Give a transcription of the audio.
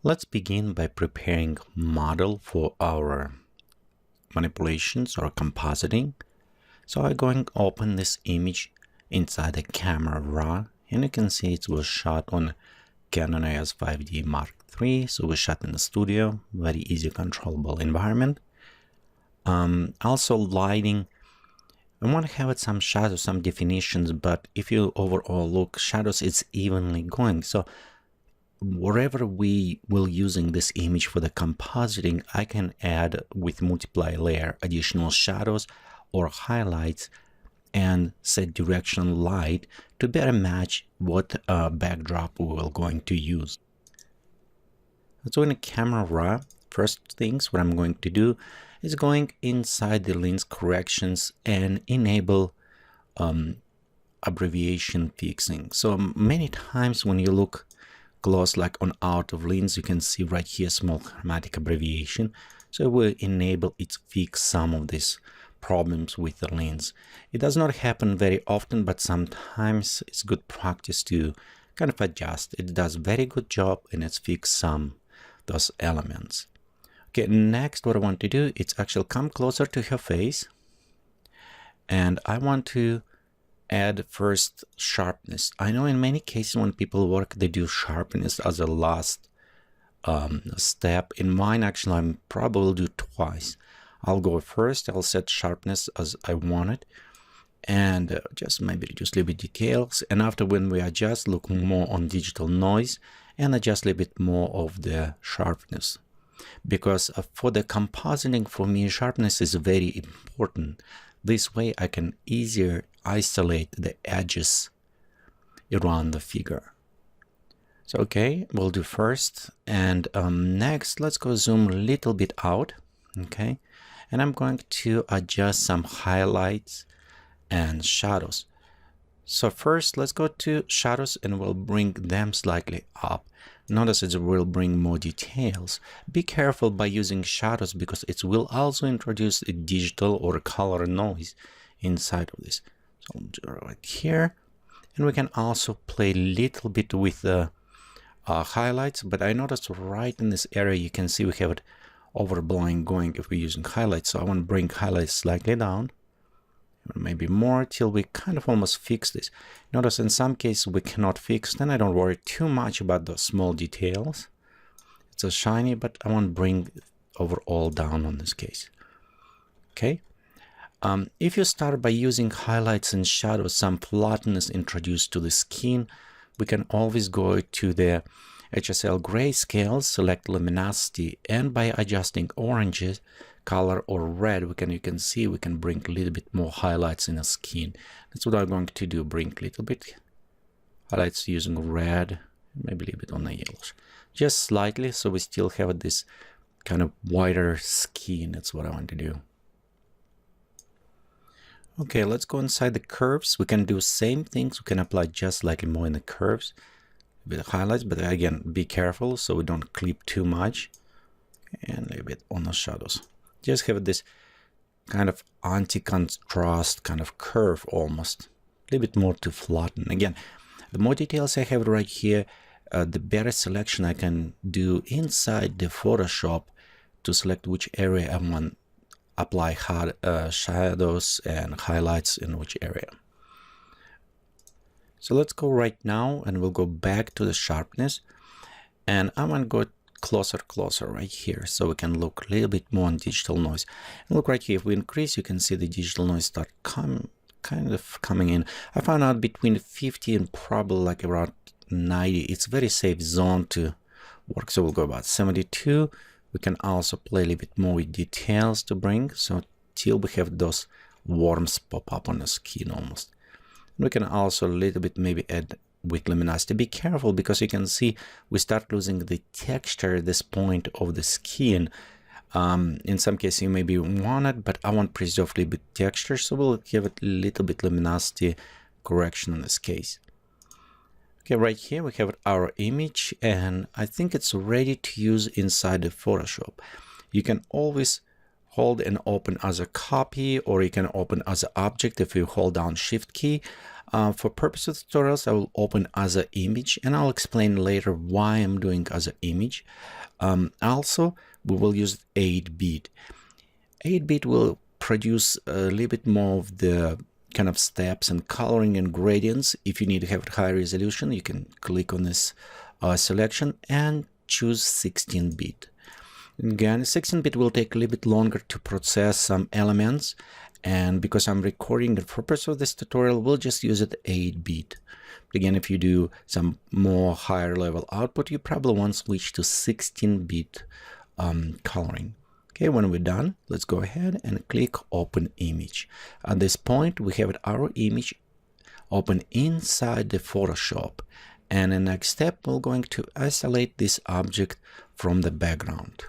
Let's begin by preparing model for our manipulations or compositing. So I'm going to open this image inside the camera raw, and you can see it was shot on Canon EOS 5D Mark III. So we shot in the studio, very easy controllable environment. Also lighting, I want to have it some shadows, some definitions, but if you overall look, shadows, it's evenly going. So wherever we will using this image for the compositing, I can add with multiply layer additional shadows or highlights and set directional light to better match what backdrop we will going to use. So in the camera raw, first things what I'm going to do is going inside the lens corrections and enable abbreviation fixing. So many times when you look close, like on out of lens, you can see right here small chromatic abbreviation. So it will enable it to fix some of these problems with the lens. It does not happen very often, but sometimes it's good practice to kind of adjust. It does very good job and it's fixed some those elements. Okay, next what I want to do is actually come closer to her face, and I want to add first sharpness. I know in many cases when people work, they do sharpness as a last step. In mine, actually, I'm probably do twice. I'll go first, I'll set sharpness as I want it, and just maybe reduce a little bit details. And after, when we adjust, look more on digital noise and adjust a little bit more of the sharpness. Because for the compositing, for me, sharpness is very important. This way I can easier isolate the edges around the figure. So okay, we'll do first, and next let's go zoom a little bit out. Okay, and I'm going to adjust some highlights and shadows. So first let's go to shadows and we'll bring them slightly up. Notice it will bring more details. Be careful by using shadows because it will also introduce a digital or color noise inside of this. So right here, and we can also play a little bit with the highlights, but I noticed right in this area you can see we have it overblowing going if we're using highlights. So I want to bring highlights slightly down, maybe more, till we kind of almost fix this. Notice in some cases we cannot fix, then I don't worry too much about the small details. It's a shiny, but I want to bring overall down on this case. Okay. If you start by using highlights and shadows, some flatness introduced to the skin, we can always go to the HSL grayscale, select luminosity, and by adjusting oranges, color or red, you can see we can bring a little bit more highlights in the skin. That's what I'm going to do, bring a little bit highlights using red, maybe a little bit on the yellows, just slightly, so we still have this kind of whiter skin. That's what I want to do. Okay, let's go inside the curves. We can do same things. We can apply just slightly more in the curves with the highlights, but again, be careful so we don't clip too much, and a little bit on the shadows. Just have this kind of anti-contrast kind of curve almost, a little bit more to flatten. Again, the more details I have right here, the better selection I can do inside the Photoshop to select which area I want apply hard shadows and highlights in which area. So let's go right now and we'll go back to the sharpness, and I want to go closer right here so we can look a little bit more on digital noise. And look right here, if we increase, you can see the digital noise start kind of coming in. I found out between 50 and probably like around 90, it's very safe zone to work. So we'll go about 72. We can also play a little bit more with details to bring, so till we have those worms pop up on the skin almost. We can also a little bit maybe add with luminosity. Be careful because you can see we start losing the texture at this point of the skin. In some cases you maybe want it, but I want to preserve a little bit texture, so we'll give it a little bit luminosity correction in this case. Okay, right here we have our image, and I think it's ready to use inside the Photoshop. You can always hold and open as a copy, or you can open as an object if you hold down Shift key. For purpose of tutorials, I will open other image, and I'll explain later why I'm doing other image. Also, we will use 8-bit. 8-bit will produce a little bit more of the kind of steps and coloring and gradients. If you need to have high resolution, you can click on this selection and choose 16-bit. Again, 16-bit will take a little bit longer to process some elements, and because I'm recording the purpose of this tutorial, we'll just use it 8-bit. Again, if you do some more higher level output, you probably want to switch to 16-bit coloring. Okay, when we're done, let's go ahead and click Open Image. At this point, we have our image open inside the Photoshop. And the next step, we're going to isolate this object from the background.